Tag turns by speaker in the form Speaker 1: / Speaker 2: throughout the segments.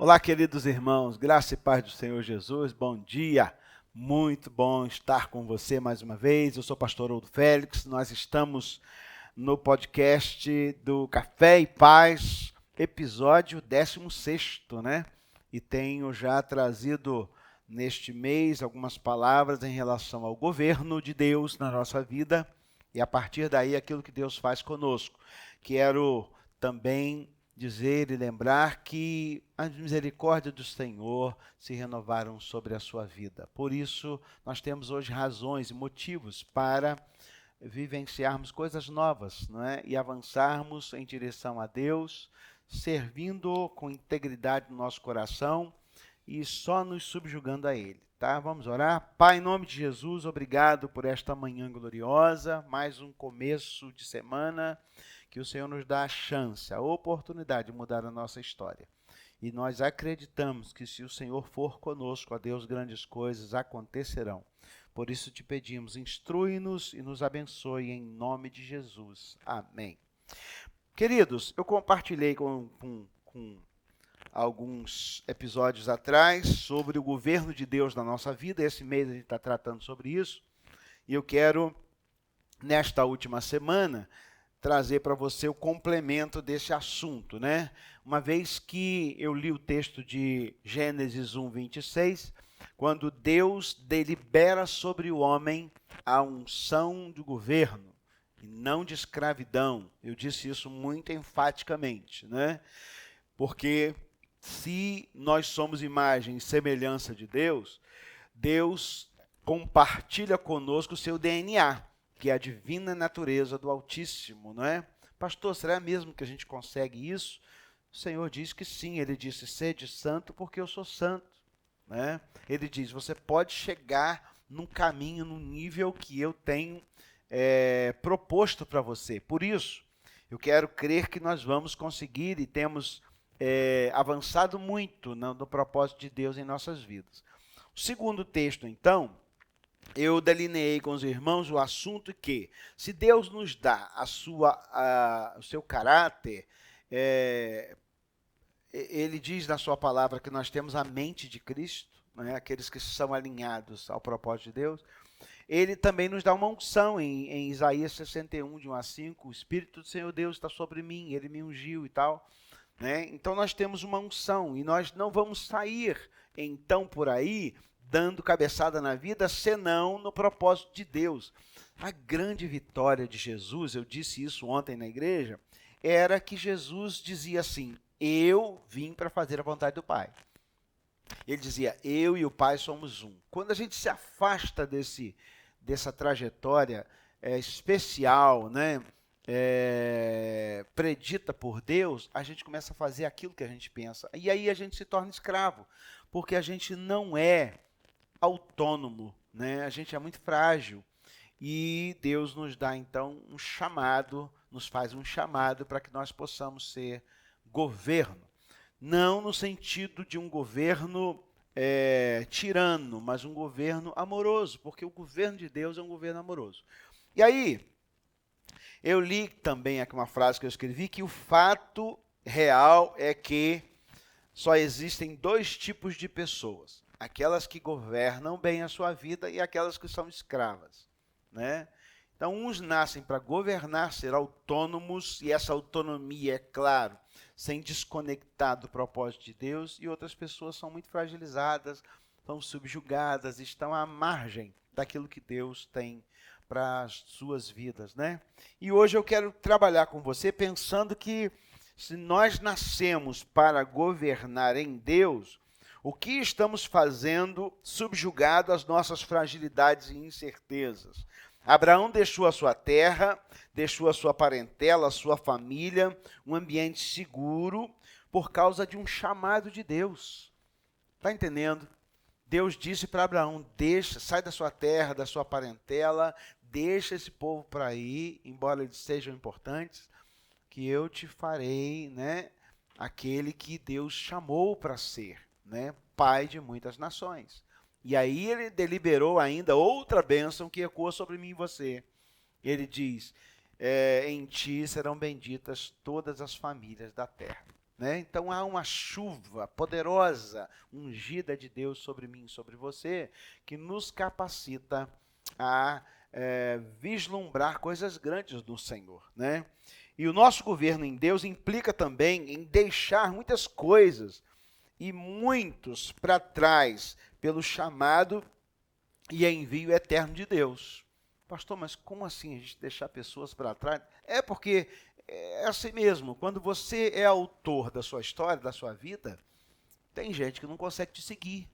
Speaker 1: Olá, queridos irmãos, graça e paz do Senhor Jesus, bom dia, muito bom estar com você mais uma vez. Eu sou o pastor Oldo Félix, nós estamos no podcast do Café e Paz, episódio 16º, né? E tenho já trazido neste mês algumas palavras em relação ao governo de Deus na nossa vida e a partir daí aquilo que Deus faz conosco. Quero também dizer e lembrar que as misericórdias do Senhor se renovaram sobre a sua vida. Por isso, nós temos hoje razões e motivos para vivenciarmos coisas novas, não é? E avançarmos em direção a Deus, servindo com integridade no nosso coração e só nos subjugando a Ele. Tá? Vamos orar? Pai, em nome de Jesus, obrigado por esta manhã gloriosa, mais um começo de semana, que o Senhor nos dá a chance, a oportunidade de mudar a nossa história. E nós acreditamos que se o Senhor for conosco, ó Deus, grandes coisas acontecerão. Por isso te pedimos, instrui-nos e nos abençoe em nome de Jesus. Amém. Queridos, eu compartilhei com alguns episódios atrás sobre o governo de Deus na nossa vida. Esse mês a gente está tratando sobre isso. E eu quero, nesta última semana, trazer para você o complemento desse assunto, né? Uma vez que eu li o texto de Gênesis 1:26, quando Deus delibera sobre o homem a unção do governo e não de escravidão. Eu disse isso muito enfaticamente, né? Porque se nós somos imagem e semelhança de Deus, Deus compartilha conosco o seu DNA, que é a divina natureza do Altíssimo, não é? Pastor, será mesmo que a gente consegue isso? O Senhor diz que sim, ele disse, sede santo porque eu sou santo, né? Ele diz, você pode chegar num caminho, num nível que eu tenho proposto para você. Por isso, eu quero crer que nós vamos conseguir e temos avançado muito no propósito de Deus em nossas vidas. O segundo texto, então, eu delineei com os irmãos o assunto que, se Deus nos dá o seu caráter, ele diz na sua palavra que nós temos a mente de Cristo, né, aqueles que são alinhados ao propósito de Deus. Ele também nos dá uma unção em Isaías 61, de 1 a 5, o Espírito do Senhor Deus está sobre mim, ele me ungiu e tal. Né? Então nós temos uma unção e nós não vamos sair então por aí dando cabeçada na vida, senão no propósito de Deus. A grande vitória de Jesus, eu disse isso ontem na igreja, era que Jesus dizia assim, eu vim para fazer a vontade do Pai. Ele dizia, eu e o Pai somos um. Quando a gente se afasta dessa trajetória especial, né, predita por Deus, a gente começa a fazer aquilo que a gente pensa. E aí a gente se torna escravo, porque a gente não é autônomo, né? A gente é muito frágil. E Deus nos dá, então, um chamado, nos faz um chamado para que nós possamos ser governo. Não no sentido de um governo tirano, mas um governo amoroso, porque o governo de Deus é um governo amoroso. E aí, eu li também aqui uma frase que eu escrevi, que o fato real é que só existem dois tipos de pessoas. Aquelas que governam bem a sua vida e aquelas que são escravas, né? Então, uns nascem para governar, ser autônomos, e essa autonomia, é claro, sem desconectar do propósito de Deus, e outras pessoas são muito fragilizadas, são subjugadas, estão à margem daquilo que Deus tem para as suas vidas, né? E hoje eu quero trabalhar com você pensando que se nós nascemos para governar em Deus, o que estamos fazendo subjugado às nossas fragilidades e incertezas? Abraão deixou a sua terra, deixou a sua parentela, a sua família, um ambiente seguro, por causa de um chamado de Deus. Está entendendo? Deus disse para Abraão, sai da sua terra, da sua parentela, deixa esse povo para ir, embora eles sejam importantes, que eu te farei, né, aquele que Deus chamou para ser, né, pai de muitas nações. E aí ele deliberou ainda outra bênção que ecoa sobre mim e você. Ele diz, em ti serão benditas todas as famílias da terra. né? Então há uma chuva poderosa, ungida de Deus sobre mim e sobre você, que nos capacita a vislumbrar coisas grandes do Senhor, né? E o nosso governo em Deus implica também em deixar muitas coisas e muitos para trás pelo chamado e envio eterno de Deus. Pastor, mas como assim a gente deixar pessoas para trás? É porque é assim mesmo, quando você é autor da sua história, da sua vida, tem gente que não consegue te seguir,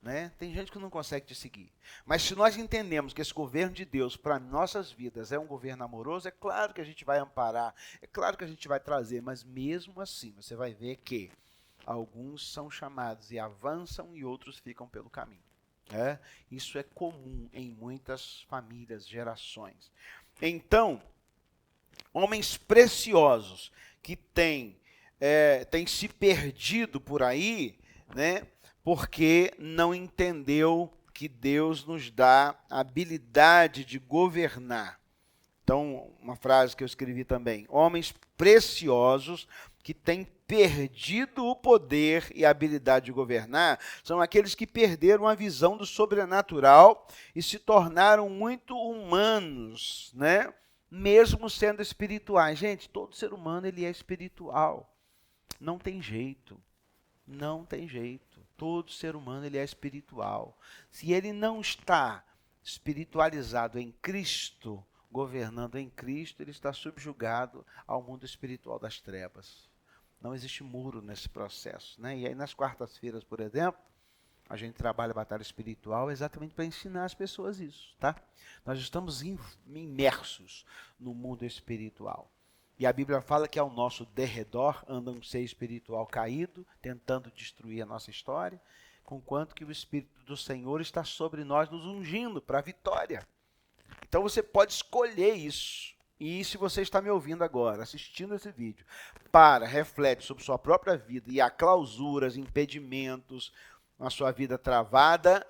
Speaker 1: né? Tem gente que não consegue te seguir. Mas se nós entendemos que esse governo de Deus para nossas vidas é um governo amoroso, é claro que a gente vai amparar, é claro que a gente vai trazer, mas mesmo assim você vai ver que alguns são chamados e avançam e outros ficam pelo caminho. Isso é comum em muitas famílias, gerações. Então, homens preciosos que têm se perdido por aí, né, porque não entendeu que Deus nos dá a habilidade de governar. Então, uma frase que eu escrevi também: homens preciosos que têm perdido o poder e a habilidade de governar são aqueles que perderam a visão do sobrenatural e se tornaram muito humanos, né? Mesmo sendo espirituais. Gente, todo ser humano ele é espiritual. Não tem jeito. Não tem jeito. Todo ser humano ele é espiritual. Se ele não está espiritualizado em Cristo, governando em Cristo, ele está subjugado ao mundo espiritual das trevas. Não existe muro nesse processo, né? E aí nas quartas-feiras, por exemplo, a gente trabalha a batalha espiritual exatamente para ensinar as pessoas isso, tá? Nós estamos imersos no mundo espiritual. E a Bíblia fala que ao nosso derredor anda um ser espiritual caído, tentando destruir a nossa história, conquanto que o Espírito do Senhor está sobre nós, nos ungindo para a vitória. Então você pode escolher isso. E se você está me ouvindo agora, assistindo esse vídeo, reflete sobre sua própria vida e há clausuras, impedimentos, a sua vida travada,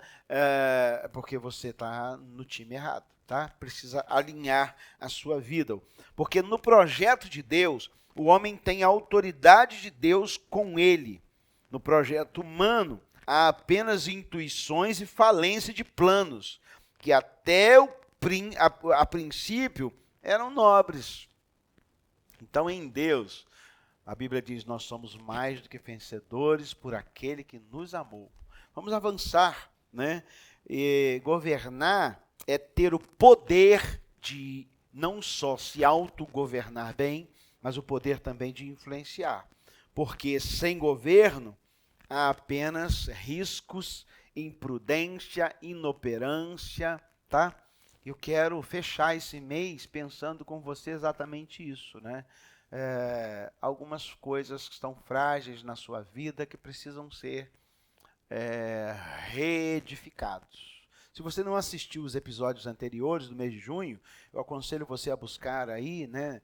Speaker 1: porque você está no time errado, tá? Precisa alinhar a sua vida. Porque no projeto de Deus, o homem tem a autoridade de Deus com ele. No projeto humano, há apenas intuições e falência de planos, que até a princípio eram nobres. Então, em Deus, a Bíblia diz, nós somos mais do que vencedores por aquele que nos amou. Vamos avançar, né? E governar é ter o poder de não só se autogovernar bem, mas o poder também de influenciar. Porque sem governo, há apenas riscos, imprudência, inoperância, tá? Eu quero fechar esse mês pensando com você exatamente isso, né? Algumas coisas que estão frágeis na sua vida que precisam ser reedificados. Se você não assistiu os episódios anteriores do mês de junho, eu aconselho você a buscar aí, né,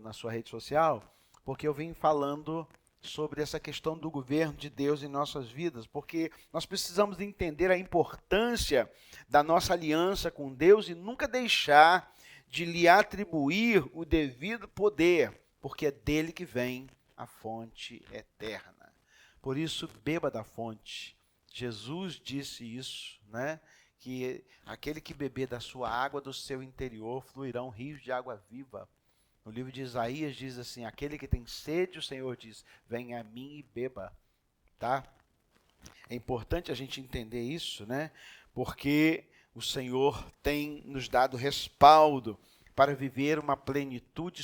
Speaker 1: na sua rede social, porque eu vim falando sobre essa questão do governo de Deus em nossas vidas, porque nós precisamos entender a importância da nossa aliança com Deus e nunca deixar de lhe atribuir o devido poder, porque é dele que vem a fonte eterna. Por isso, beba da fonte. Jesus disse isso, né? Que aquele que beber da sua água do seu interior fluirão rios de água viva. No livro de Isaías diz assim, aquele que tem sede, o Senhor diz, venha a mim e beba, tá? É importante a gente entender isso, né? Porque o Senhor tem nos dado respaldo para viver uma plenitude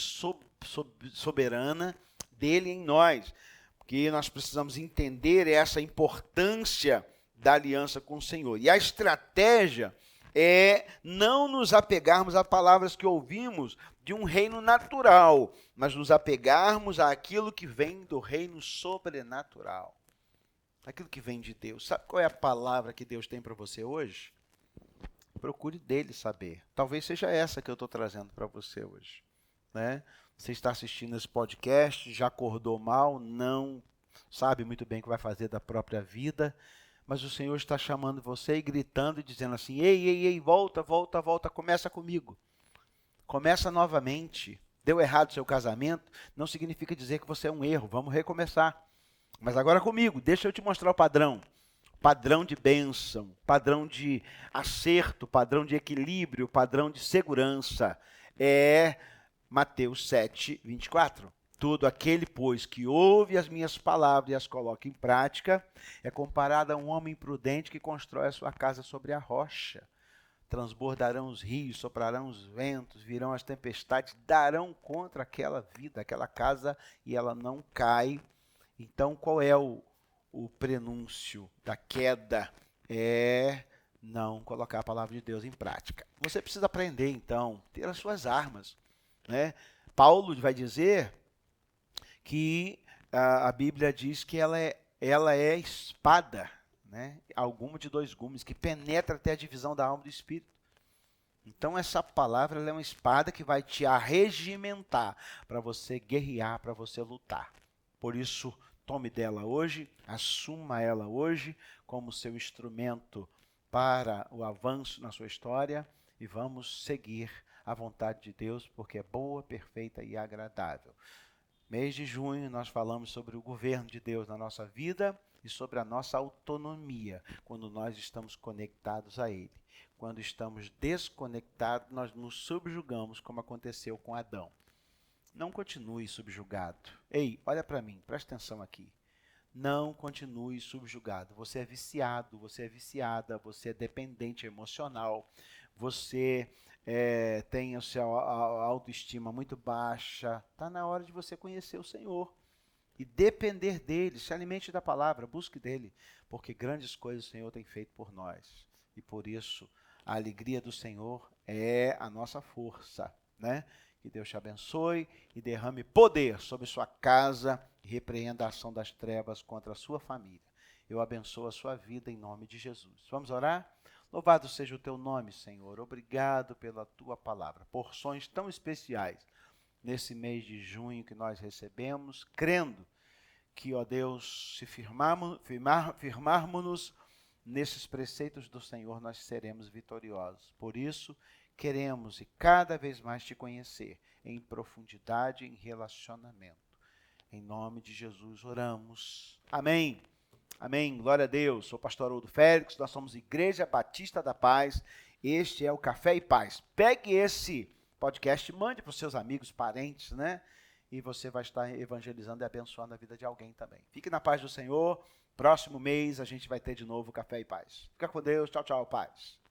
Speaker 1: soberana dele em nós. Porque nós precisamos entender essa importância da aliança com o Senhor. E a estratégia é não nos apegarmos a palavras que ouvimos de um reino natural, mas nos apegarmos àquilo que vem do reino sobrenatural. Aquilo que vem de Deus. Sabe qual é a palavra que Deus tem para você hoje? Procure dele saber. Talvez seja essa que eu estou trazendo para você hoje, né? Você está assistindo esse podcast, já acordou mal, não sabe muito bem o que vai fazer da própria vida, mas o Senhor está chamando você e gritando e dizendo assim, ei, volta, começa comigo. Começa novamente, Deu errado o seu casamento, não significa dizer que você é um erro. Vamos recomeçar. Mas agora comigo, deixa eu te mostrar o padrão. Padrão de bênção, padrão de acerto, padrão de equilíbrio, padrão de segurança. É Mateus 7, 24. Todo aquele, pois, que ouve as minhas palavras e as coloca em prática, é comparado a um homem prudente que constrói a sua casa sobre a rocha. Transbordarão os rios, soprarão os ventos, virão as tempestades, darão contra aquela vida, aquela casa, e ela não cai. Então, qual é o prenúncio da queda? É não colocar a palavra de Deus em prática. Você precisa aprender, então, ter as suas armas, né? Paulo vai dizer que a Bíblia diz que ela é espada, né? Alguma de dois gumes, que penetra até a divisão da alma e do espírito. Então essa palavra ela é uma espada que vai te arregimentar para você guerrear, para você lutar. Por isso, tome dela hoje, assuma ela hoje como seu instrumento para o avanço na sua história e vamos seguir a vontade de Deus, porque é boa, perfeita e agradável. Mês de junho nós falamos sobre o governo de Deus na nossa vida e sobre a nossa autonomia, quando nós estamos conectados a Ele. Quando estamos desconectados, nós nos subjugamos, como aconteceu com Adão. Não continue subjugado. Ei, olha para mim, presta atenção aqui. Não continue subjugado. Você é viciado, você é viciada, você é dependente emocional, você tem a sua autoestima muito baixa. Está na hora de você conhecer o Senhor e depender dele. Se alimente da palavra, busque dele, porque grandes coisas o Senhor tem feito por nós. E por isso, a alegria do Senhor é a nossa força, né? Que Deus te abençoe e derrame poder sobre sua casa e repreenda a ação das trevas contra a sua família. Eu abençoo a sua vida em nome de Jesus. Vamos orar? Louvado seja o teu nome, Senhor. Obrigado pela tua palavra. Porções tão especiais nesse mês de junho que nós recebemos, crendo que, ó Deus, se firmarmos-nos nesses preceitos do Senhor, nós seremos vitoriosos. Por isso, queremos e cada vez mais te conhecer em profundidade, em relacionamento. Em nome de Jesus oramos. Amém. Amém. Glória a Deus. Sou o pastor Haroldo Félix, nós somos Igreja Batista da Paz. Este é o Café e Paz. Pegue esse podcast, mande para os seus amigos, parentes, né? E você vai estar evangelizando e abençoando a vida de alguém também. Fique na paz do Senhor. Próximo mês a gente vai ter de novo Café e Paz. Fica com Deus. Tchau, tchau. Paz.